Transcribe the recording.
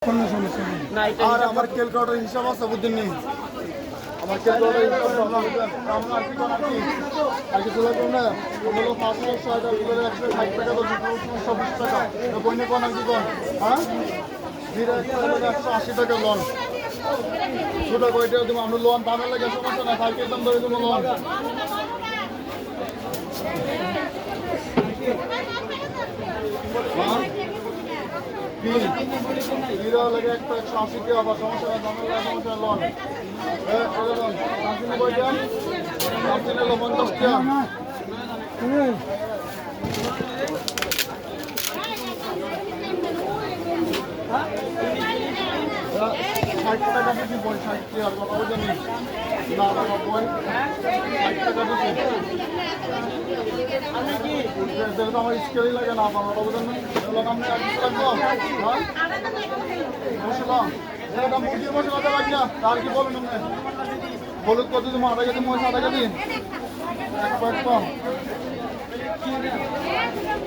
আর আমার ক্যালকুলেটর হিসাব আছে বুঝছেন নি আমার ক্যালকুলেটর হিসাব আমরা আর কি কোন আর কিছু লাগবে না হলো 500 টাকা করে 160 টাকা তো 120 টাকা বইনে কোন আর কি কোন হ্যাঁ ধীরে 180 টাকা লোন ছোট কয়টা তুমি আমরা লোন দামে লাগে সমস্যা না সাইকেল দাম ধরে তুমি লোন হিরো লাগে একটা 180 টাকা আবার সমস্যা দামের লাগে সমস্যা লোন লোন সামনে কয়টা সামনে লো 50 টাকা 60 টাকা বেশি বই 60 টাকা আর কথা বলছেন না বাবা বই 60 টাকা বেশি দেখো আমার স্কেলই লাগে না আমার কথা বলছেন না আপনি আর কিছু লাগবো হ্যাঁ মশলা এটা মুরগির মশলা দেওয়া কিনা আর কি বলুন আপনি হলুদ কত তুমি আধা কেজি মশলা আধা কেজি এক প্যাক কম